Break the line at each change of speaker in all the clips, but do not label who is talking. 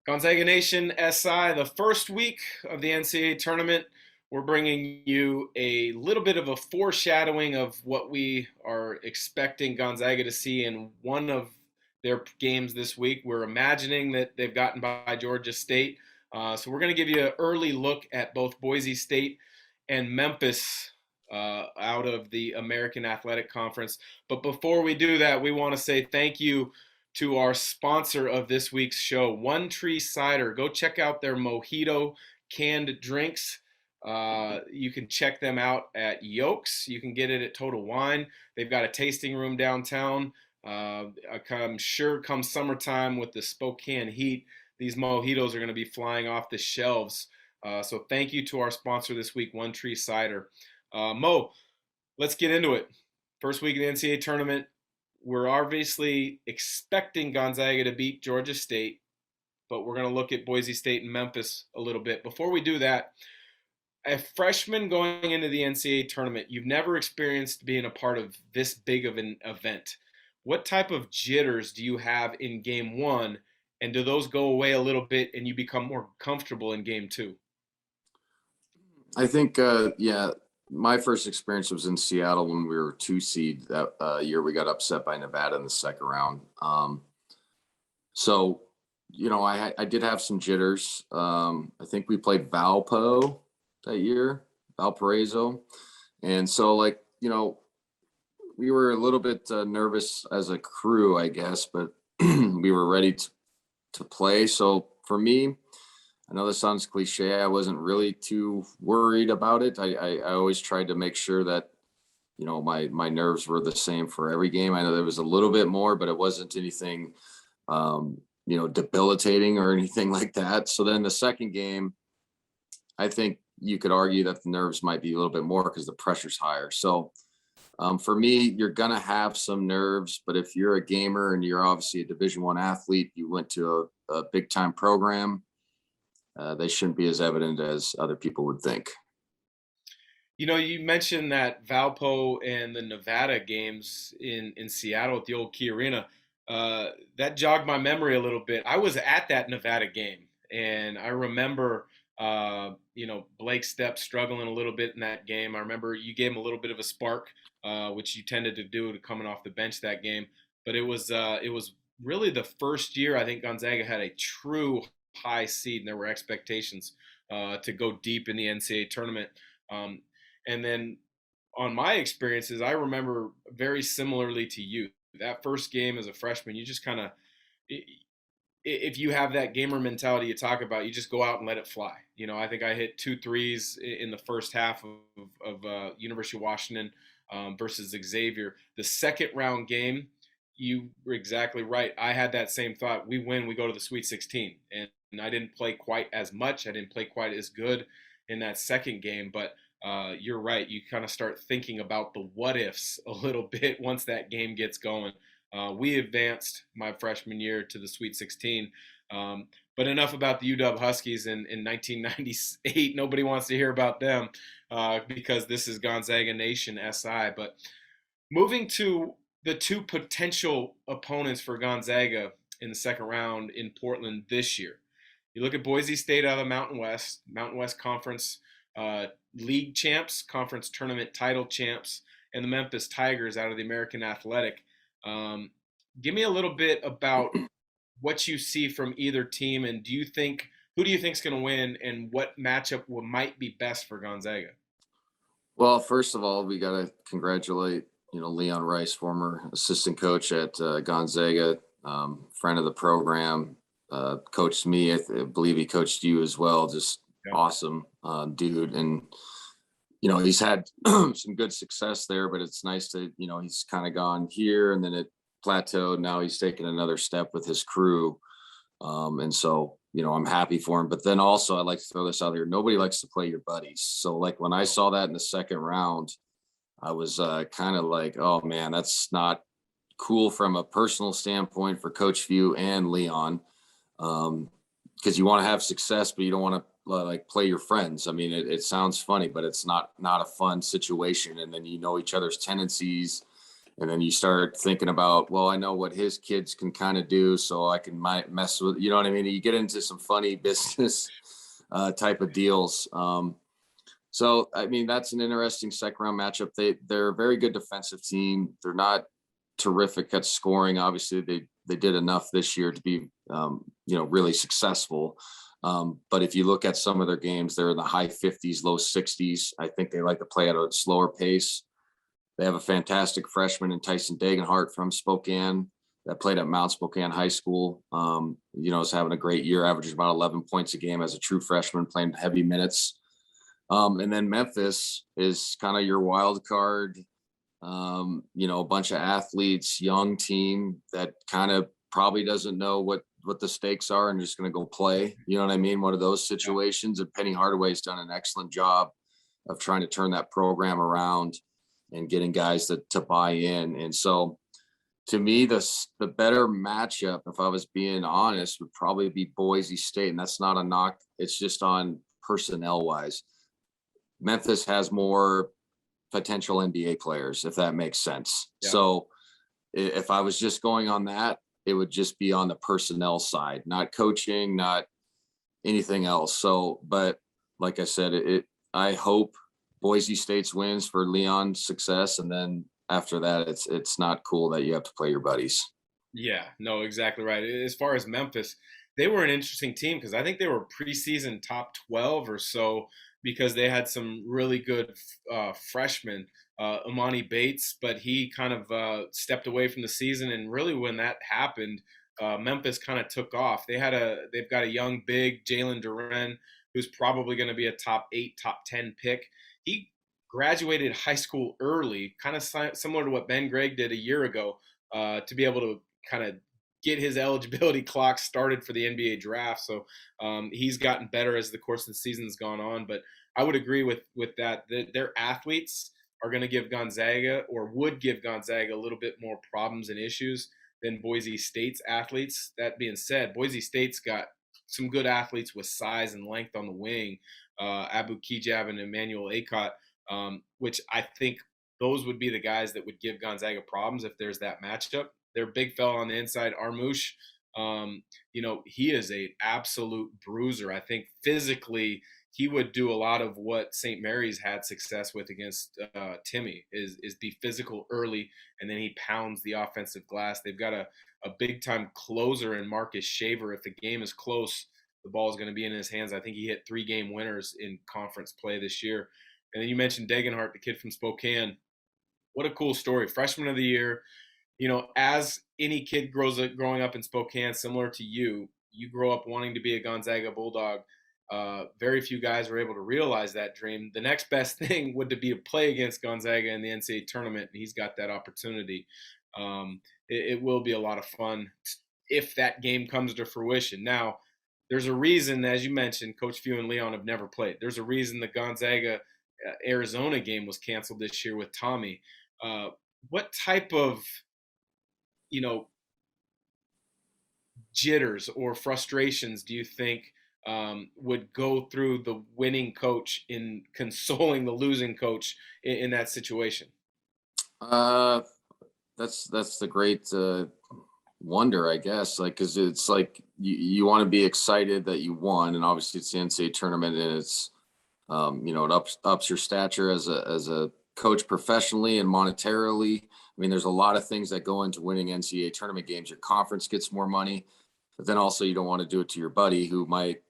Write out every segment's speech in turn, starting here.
Gonzaga Nation SI, the first week of the NCAA tournament. We're bringing you a little bit of a foreshadowing of what we are expecting Gonzaga to see in one of their games this week. We're imagining that they've gotten by Georgia State. So we're going to give you an early look at both Boise State and Memphis out of the American Athletic Conference. But before we do that, we want to say thank you to our sponsor of this week's show, Tree Cider. Go check out their mojito canned drinks. You can check them out at Yolks. You can get it at Total Wine. They've got a tasting room downtown. I'm sure come summertime with the Spokane heat, these mojitos are going to be flying off the shelves. So thank you to our sponsor this week, Tree Cider. Mo, let's get into it. First week of the NCAA tournament. We're obviously expecting Gonzaga to beat Georgia State, but we're going to look at Boise State and Memphis a little bit. Before we do that, a freshman going into the NCAA tournament, you've never experienced being a part of this big of an event. What type of jitters do you have in game one, and do those go away a little bit and you become more comfortable in game two?
I think, my first experience was in Seattle when we were 2 seed that year. We got upset by Nevada in the second round. I did have some jitters. I think we played Valpo that year, Valparaiso. And so, we were a little bit nervous as a crew, I guess, but we were ready to play. So for me, I know this sounds cliche. I wasn't really too worried about it. I always tried to make sure that, my nerves were the same for every game. I know there was a little bit more, but it wasn't anything, debilitating or anything like that. So then the second game, I think you could argue that the nerves might be a little bit more because the pressure's higher. So for me, you're going to have some nerves, but if you're a gamer and you're obviously a Division I athlete, you went to a big time program, they shouldn't be as evident as other people would think.
You mentioned that Valpo and the Nevada games in Seattle at the old Key Arena. That jogged my memory a little bit. I was at that Nevada game, and I remember, Blake Stepp struggling a little bit in that game. I remember you gave him a little bit of a spark, which you tended to do coming off the bench that game. But it was really the first year I think Gonzaga had a true high seed, and there were expectations to go deep in the NCAA tournament. And then on my experiences, I remember very similarly to you. That first game as a freshman, you just kind of, if you have that gamer mentality you talk about, you just go out and let it fly. I think I hit 2 threes in the first half of University of Washington versus Xavier. The second round game, you were exactly right. I had that same thought. We win, we go to the Sweet 16. And I didn't play quite as much. I didn't play quite as good in that second game. But you're right. You kind of start thinking about the what ifs a little bit once that game gets going. We advanced my freshman year to the Sweet 16. But enough about the UW Huskies in 1998. Nobody wants to hear about them because this is Gonzaga Nation SI. But moving to the two potential opponents for Gonzaga in the second round in Portland this year. You look at Boise State out of the Mountain West Conference league champs, conference tournament title champs, and the Memphis Tigers out of the American Athletic. Give me a little bit about what you see from either team, and who do you think is going to win, and what matchup might be best for Gonzaga?
Well, first of all, we got to congratulate Leon Rice, former assistant coach at Gonzaga, friend of the program, coached me. I believe he coached you as well. Just awesome dude. And, he's had some good success there, but it's nice to, he's kind of gone here and then it plateaued. Now he's taken another step with his crew. And so, I'm happy for him. But then also I'd like to throw this out here. Nobody likes to play your buddies. So when I saw that in the second round, I was kind of like, oh man, that's not cool from a personal standpoint for Coach Few and Leon, because you want to have success, but you don't want to play your friends. I mean, it sounds funny, but it's not a fun situation. And then each other's tendencies, And then you start thinking about, well, I know what his kids can kind of do, so I can might mess with, you know what I mean? You get into some funny business type of deals. So I mean, that's an interesting second round matchup. They're a very good defensive team. They're not terrific at scoring. Obviously, they did enough this year to be really successful. But if you look at some of their games, they're in the high 50s, low 60s. I think they like to play at a slower pace. They have a fantastic freshman in Tyson Dagenhart from Spokane that played at Mount Spokane High School. Is having a great year, averages about 11 points a game as a true freshman, playing heavy minutes. And then Memphis is kind of your wild card. A bunch of athletes, young team that kind of probably doesn't know what the stakes are and just going to go play. You know what I mean? One of those situations. And Penny Hardaway's done an excellent job of trying to turn that program around and getting guys to buy in. And so to me, the better matchup, if I was being honest, would probably be Boise State. And that's not a knock. It's just on personnel wise. Memphis has more potential NBA players, if that makes sense. Yeah. So if I was just going on that, it would just be on the personnel side, not coaching, not anything else. So, but like I said, I hope Boise State's wins for Leon's success. And then after that, it's not cool that you have to play your buddies.
Yeah, no, exactly right. As far as Memphis, they were an interesting team because I think they were preseason top 12 or so because they had some really good freshmen, Amani Bates, but he kind of stepped away from the season. And really, when that happened, Memphis kind of took off. They've got a young big Jalen Duren, who's probably going to be a top 8, top 10 pick. He graduated high school early, kind of similar to what Ben Gregg did a year ago, to be able to kind of get his eligibility clock started for the NBA draft. So he's gotten better as the course of the season's gone on. But I would agree with that. Their athletes are going to give Gonzaga, or would give Gonzaga, a little bit more problems and issues than Boise State's athletes. That being said, Boise State's got some good athletes with size and length on the wing, Abu Kijab and Emmanuel Akot, which I think those would be the guys that would give Gonzaga problems if there's that matchup. Their big fella on the inside, Armouche, he is an absolute bruiser. I think physically he would do a lot of what St. Mary's had success with against Timmy, is be physical early, and then he pounds the offensive glass. They've got a big-time closer in Marcus Shaver. If the game is close, the ball is going to be in his hands. I think he hit 3 game winners in conference play this year. And then you mentioned Dagenhart, the kid from Spokane. What a cool story. Freshman of the year. As any kid growing up in Spokane, similar to you grow up wanting to be a Gonzaga Bulldog. Very few guys were able to realize that dream. The next best thing would to be to play against Gonzaga in the NCAA tournament, and he's got that opportunity. It will be a lot of fun if that game comes to fruition. Now, there's a reason, as you mentioned, Coach Few and Leon have never played. There's a reason the Gonzaga Arizona game was canceled this year with Tommy. What type of jitters or frustrations do you think would go through the winning coach in consoling the losing coach in that situation?
That's the great wonder, I guess. Like, because it's like you want to be excited that you won, and obviously it's the NCAA tournament, and it's it ups your stature as a coach professionally and monetarily. I mean, there's a lot of things that go into winning NCAA tournament games. Your conference gets more money, but then also you don't want to do it to your buddy who might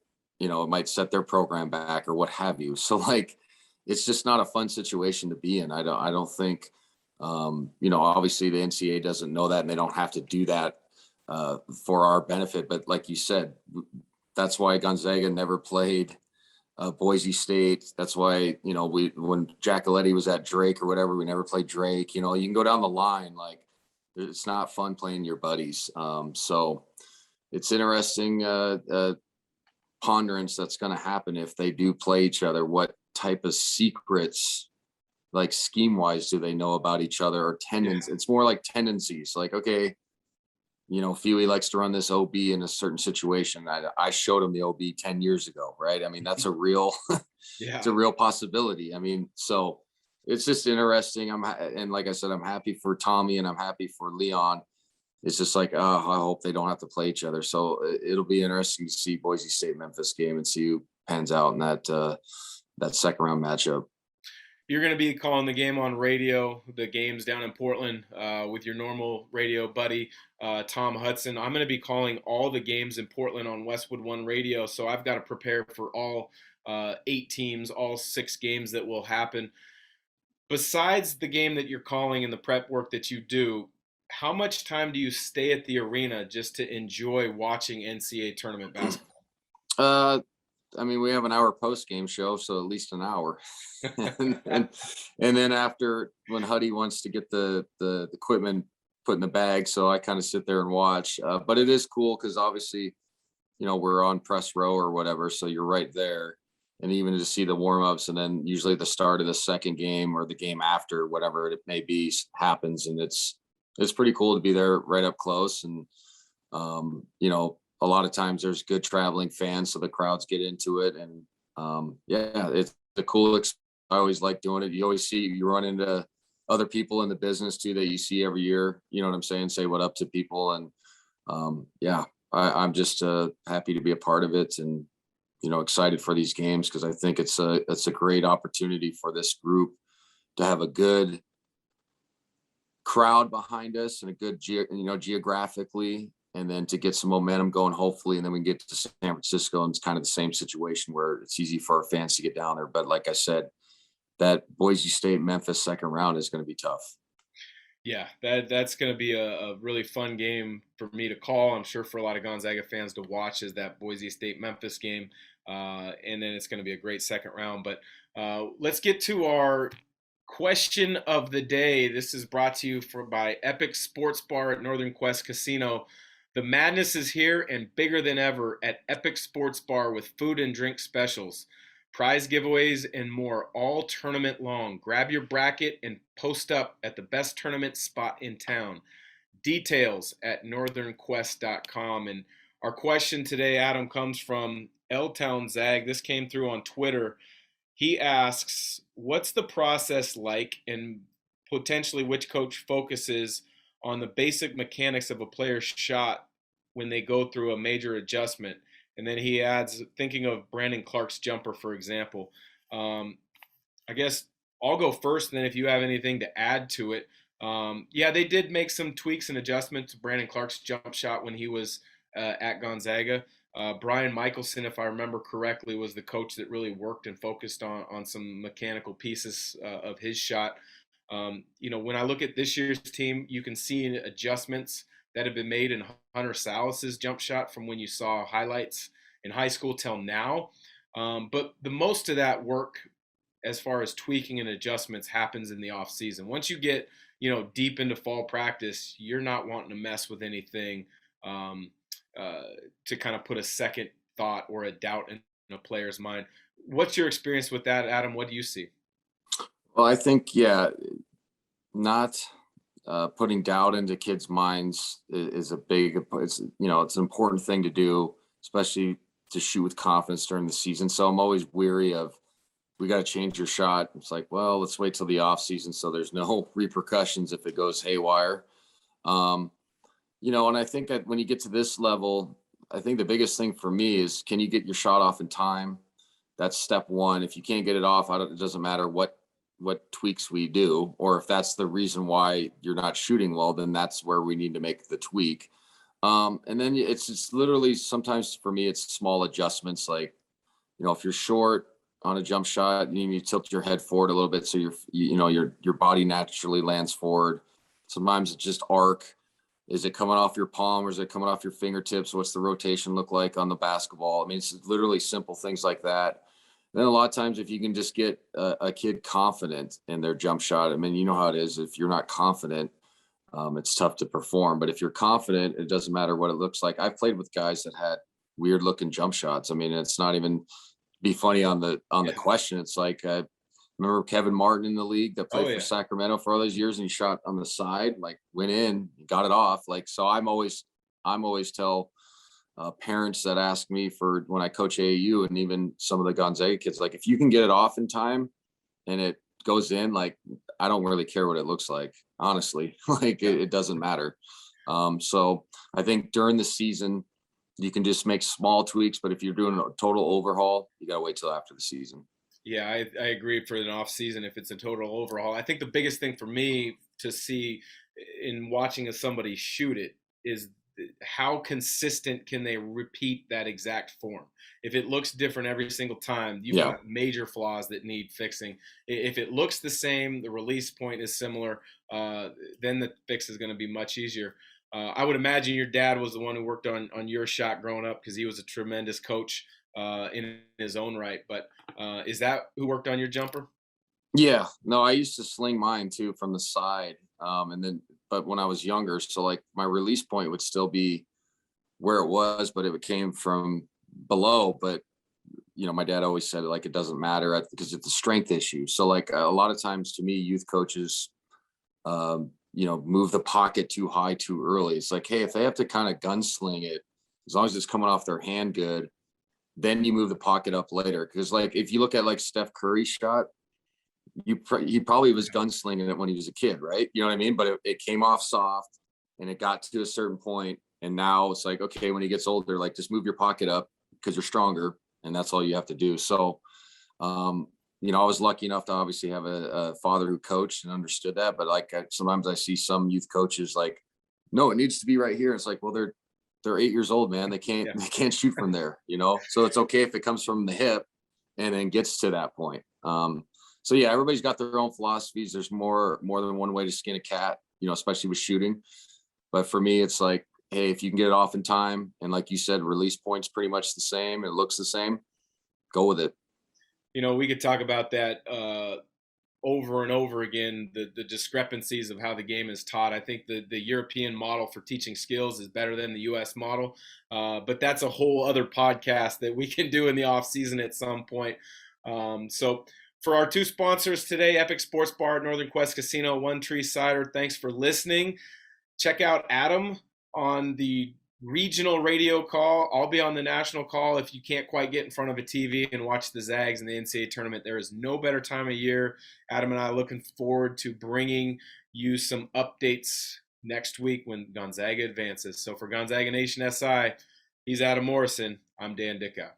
set their program back or what have you. So like, it's just not a fun situation to be in. I don't think, obviously the NCAA doesn't know that, and they don't have to do that for our benefit. But like you said, that's why Gonzaga never played Boise State. That's why, when Giacoletti was at Drake or whatever, we never played Drake. You can go down the line. Like, it's not fun playing your buddies. So it's interesting ponderance that's going to happen if they do play each other. What type of secrets, like scheme wise, do they know about each other, or tendencies? Yeah. It's more like tendencies. Like, okay, Fewy likes to run this OB in a certain situation. I showed him the OB 10 years ago, right? I mean, that's a real, it's a real possibility. I mean, so it's just interesting. And like I said, I'm happy for Tommy and I'm happy for Leon. It's just like, oh, I hope they don't have to play each other. So it'll be interesting to see Boise State Memphis game and see who pans out in that second round matchup.
You're going to be calling the game on radio, the games down in Portland, with your normal radio buddy, Tom Hudson. I'm going to be calling all the games in Portland on Westwood One Radio, so I've got to prepare for all 8 teams, all 6 games that will happen. Besides the game that you're calling and the prep work that you do, how much time do you stay at the arena just to enjoy watching NCAA tournament basketball?
Uh, I mean, we have an hour post game show, so at least an hour. and then after, when Huddy wants to get the equipment put in the bag, so I kind of sit there and watch. But it is cool because obviously, we're on press row or whatever, so you're right there. And even to see the warm ups, and then usually the start of the second game or the game after, whatever it may be, happens, and it's pretty cool to be there right up close. And a lot of times there's good traveling fans, so the crowds get into it. And yeah, it's a cool. I always like doing it. You always you run into other people in the business too that you see every year. You know what I'm saying? Say what up to people, and yeah, I'm just happy to be a part of it, and excited for these games because I think it's a great opportunity for this group to have a good crowd behind us and a good geographically, and then to get some momentum going, hopefully, and then we can get to San Francisco, and it's kind of the same situation where it's easy for our fans to get down there. But like I said, that Boise State Memphis second round is going to be tough.
Yeah, that's going to be a really fun game for me to call. I'm sure for a lot of Gonzaga fans to watch is that Boise State Memphis game, and then it's going to be a great second round. But let's get to our question of the day. This is brought to you by Epic Sports Bar at Northern Quest Casino. The madness is here and bigger than ever at Epic Sports Bar with food and drink specials, prize giveaways, and more all tournament long. Grab your bracket and post up at the best tournament spot in town. Details at northernquest.com. And our question today, Adam, comes from L-Town Zag. This came through on Twitter. He asks, what's the process like, and potentially which coach focuses on the basic mechanics of a player's shot when they go through a major adjustment? And then he adds, thinking of Brandon Clark's jumper, for example. I guess I'll go first, and then if you have anything to add to it. Yeah, they did make some tweaks and adjustments to Brandon Clark's jump shot when he was at Gonzaga. Brian Michelson, if I remember correctly, was the coach that really worked and focused on some mechanical pieces of his shot. When I look at this year's team, you can see adjustments that have been made in Hunter Salas's jump shot from when you saw highlights in high school till now. But the most of that work, as far as tweaking and adjustments, happens in the off season. Once you get deep into fall practice, you're not wanting to mess with anything to kind of put a second thought or a doubt in a player's mind. What's your experience with that, Adam? What do you see?
Well, I think, yeah, not putting doubt into kids' minds is a big, it's an important thing to do, especially to shoot with confidence during the season. So I'm always weary of, we got to change your shot. It's like, well, let's wait till the off season so there's no repercussions if it goes haywire. And I think that when you get to this level, I think the biggest thing for me is, can you get your shot off in time? That's step one. If you can't get it off, it doesn't matter what tweaks we do, or if that's the reason why you're not shooting well, then that's where we need to make the tweak. And then it's just literally, sometimes for me, it's small adjustments. Like, if you're short on a jump shot, you need to tilt your head forward a little bit so your body naturally lands forward. Sometimes it's just arc. Is it coming off your palm or is it coming off your fingertips? What's the rotation look like on the basketball? I mean, it's literally simple things like that. Then a lot of times, if you can just get a kid confident in their jump shot, I mean, you know how it is. If you're not confident, it's tough to perform. But if you're confident, it doesn't matter what it looks like. I've played with guys that had weird looking jump shots. I mean, it's not even be funny on the question. It's like, remember Kevin Martin in the league that played for Sacramento for all those years, and he shot on the side, like went in, got it off. Like, so I'm always tell parents that ask me for when I coach AAU, and even some of the Gonzaga kids, like, if you can get it off in time and it goes in, like I don't really care what it looks like, honestly. Like it doesn't matter. So I think during the season you can just make small tweaks, but if you're doing a total overhaul, you gotta wait till after the season.
Yeah, I agree for an off season if it's a total overhaul. I think the biggest thing for me to see in watching somebody shoot it is how consistent can they repeat that exact form. If it looks different every single time, you've
Yeah.
got major flaws that need fixing. If it looks the same, the release point is similar, uh, then the fix is going to be much easier. I would imagine your dad was the one who worked on your shot growing up because he was a tremendous coach in his own right. But is that who worked on your jumper?
Yeah, no, I used to sling mine too from the side. And then, but when I was younger, so like my release point would still be where it was, but it came from below. But, my dad always said like it doesn't matter because it's a strength issue. So, like a lot of times to me, youth coaches, move the pocket too high too early. It's like, hey, if they have to kind of gunsling it, as long as it's coming off their hand good, then you move the pocket up later. Because, like, if you look at like Steph Curry's shot, he probably was gunslinging it when he was a kid, right? You know what I mean? But it came off soft and it got to a certain point, and now it's like, okay, when he gets older, like just move your pocket up because you're stronger, and that's all you have to do. So, I was lucky enough to obviously have a father who coached and understood that. But like sometimes I see some youth coaches like, no, it needs to be right here. It's like, well, they're 8 years old, man. They can't
Yeah.
they can't shoot from there, So it's okay if it comes from the hip and then gets to that point. So yeah, everybody's got their own philosophies. There's more than one way to skin a cat, especially with shooting. But for me, it's like, hey, if you can get it off in time, and like you said, release point's pretty much the same, it looks the same, go with it.
We could talk about that over and over again, the discrepancies of how the game is taught. I think the European model for teaching skills is better than the U.S. model, but that's a whole other podcast that we can do in the off season at some point. So for our two sponsors today, Epic Sports Bar at Northern Quest Casino, One Tree Cider, thanks for listening. Check out Adam on the regional radio call. I'll be on the national call if you can't quite get in front of a TV and watch the Zags in the NCAA tournament. There is no better time of year. Adam and I are looking forward to bringing you some updates next week when Gonzaga advances. So for Gonzaga Nation SI, he's Adam Morrison. I'm Dan Dickau.